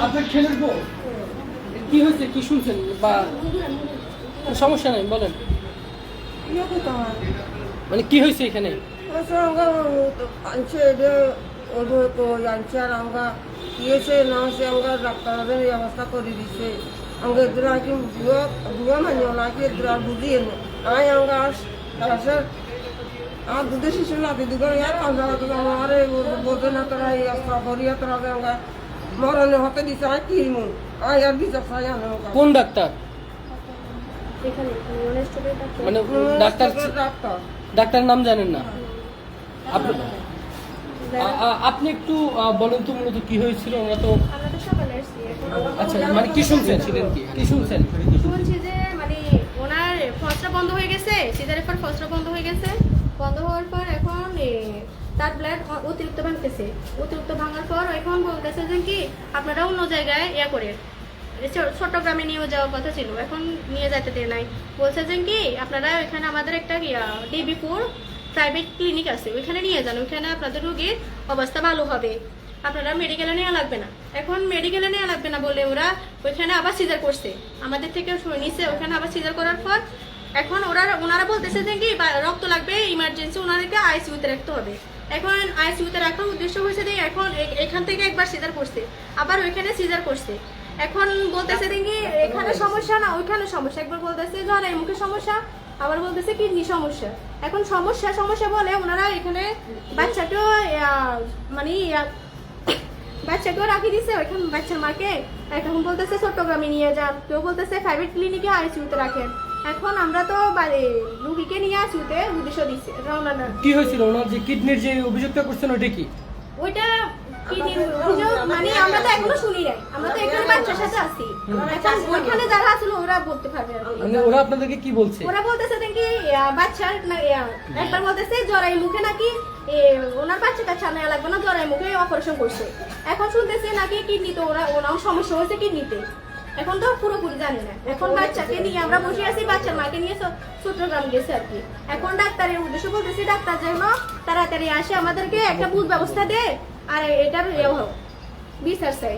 আপনার ছেলের বউ কি হয়েছে, কি শুনছেন বা সমস্যা নেই বলেন, মানে কি হয়েছে এখানে? ডাক্তারদের ব্যবস্থা করে দিচ্ছে আমাকে নাকি বুয়া মানি নাকি বুঝিয়ে আমি আমাকে আমার দুধের শিশু নাতি দুজন আমার বোঝে না তোরা এই অস্ত্র করিয়া তোরা আমাকে মরণে হতে দিচ্ছে আমি কি মন আমি আর বিচার চাই আমি কোন ডাক্তার? মানে ডাক্তার ডাক্তার নাম জানেন না আপনি? আপনি একটু বলেন তো মূলত কি হয়েছিল? ওরা তো আচ্ছা, মানে কি শুনছেন, কি শুনছেন? শুনছি যে মানে ওনার ফসরা বন্ধ হয়ে গেছে, সিজারের পর ফসরা বন্ধ হয়ে গেছে, বন্ধ হওয়ার পর এখন তার ব্লাড অতিরিক্ত ভাঙতেছে, অতিরিক্ত ভাঙার পর এখন বলতেছে যে কি আপনারা অন্য জায়গায় করে চট্টগ্রামে নিয়ে যাওয়ার কথা ছিল, এখন নিয়ে যেতে দেয় নাই। বলছে যে কি আপনারা এখানে আমাদের একটা ডিবিপুর প্রাইভেট ক্লিনিক আছে, ওইখানে নিয়ে যান, ওইখানে আপনাদের রোগীর অবস্থা ভালো হবে, আপনারা মেডিকেলে নেওয়া লাগবে না। এখন মেডিকেলে নেওয়া লাগবে না বলে ওরা ওইখানে আবার সিজার করছে, আমাদের থেকে নিচে ওইখানে আবার সিজার করার পর এখন ওনারা বলতেছে যে কি রক্ত লাগবে, ইমার্জেন্সি ওনাদেরকে আইসিইউতে রাখতে হবে। এখন আইসিইউতে রাখার উদ্দেশ্য হয়েছে যে এখন এখান থেকে একবার সিজার করছে, আবার ওইখানে সিজার করছে। এখন বলতেছে দেখি এখানে সমস্যা না ওইখানে সমস্যা, একবার বলতেছে জরায়ু মুখে সমস্যা, আবার বলতেছে কিডনি সমস্যা। এখন সমস্যা বলে ওনারা এখানে বাচ্চাকেও মানে বাচ্চাকেও রাখি দিচ্ছে ওইখানে বাচ্চার মাকে, এখন বলতেছে চট্টগ্রামে নিয়ে যান, কেউ বলতেছে প্রাইভেট ক্লিনিকে আইসিইউতে রাখেন। এখন আমরা তো রুগীকে নিয়ে আইসিইউতে উদ্দেশ্য দিচ্ছে। কি হয়েছিল ওনার যে কিডনির যে অভিযোগটা করছেন ওইটা কি? ওইটা মানে আমরা তো এখনো শুনি নাই, আমরা তো এখানে বাচ্চার সাথে আছি, ওইখানে যারা আছিল ওরা বলতে পারবে। মানে ওরা আপনাদেরকে কি বলছে? ওরা বলতেছে দেখি বাচ্চার একবার বলতেছে জরায়ু মুখে নাকি ওনার বাচ্চাটা ছাড়া লাগবে না, জরায়ু মুখে অপারেশন করছে। এখন শুনতেছে নাকি কিডনিতে ওনার সমস্যা হয়েছে কিডনিতে, এখন তো পুরোপুরি জানি না। এখন বাচ্চাকে নিয়ে আমরা বসে আছি, বাচ্চার মাকে নিয়ে চট্টগ্রাম গেছে আর কি। এখন ডাক্তারের উদ্দেশ্য বলতেছি ডাক্তার যেন তাড়াতাড়ি আসে আমাদেরকে একটা বুঝ ব্যবস্থা দেয় আর এটার বিচার চাই।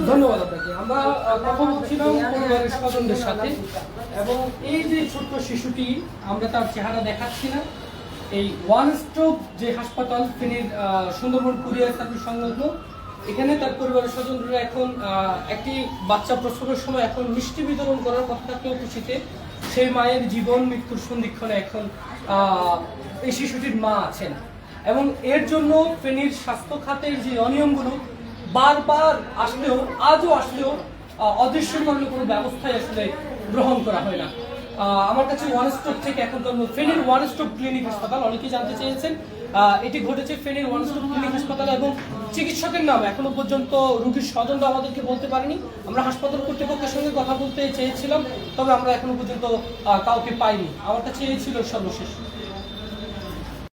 ধন্যবাদ আপনাকে। আমরা কথা বলছিলাম পরিবারের স্বজনদের সাথে, এবং এই যে ছোট্ট শিশুটি আমরা তার চেহারা দেখাচ্ছি না, এই ওয়ান স্টপ যে হাসপাতাল ফেনীর সুন্দরবন কুরিয়ার সার্ভিস সংলগ্ন, এখানে তার পরিবারের স্বজনরা এখন একটি বাচ্চা প্রসবের সময় এখন মিষ্টি বিতরণ করার কথা থাকলেও খুশিতে সেই মায়ের জীবন মৃত্যুর সন্ধিক্ষণে এখন এই শিশুটির মা আছেন, এবং এর জন্য ফেনীর স্বাস্থ্য খাতের যে অনিয়মগুলো বারবার আজও আসলেও অদৃশ্যমান কোনো ব্যবস্থাই আসলে গ্রহণ করা হয় না। আমার কাছে ওয়ান স্টপ থেকে এখন ফেনীর ওয়ান স্টপ ক্লিনিক হাসপাতাল, অনেকেই জানতে চেয়েছেন, এটি ঘটেছে ফেনীর ওয়ান স্টপ ক্লিনিক হাসপাতাল, এবং চিকিৎসকের নাম এখনো পর্যন্ত রোগীর স্বজনরা আমাদেরকে বলতে পারেনি। আমরা হাসপাতাল কর্তৃপক্ষের সঙ্গে কথা বলতে চেয়েছিলাম, তবে আমরা এখনো পর্যন্ত কাউকে পাইনি। আমার কাছে এই ছিল সর্বশেষ।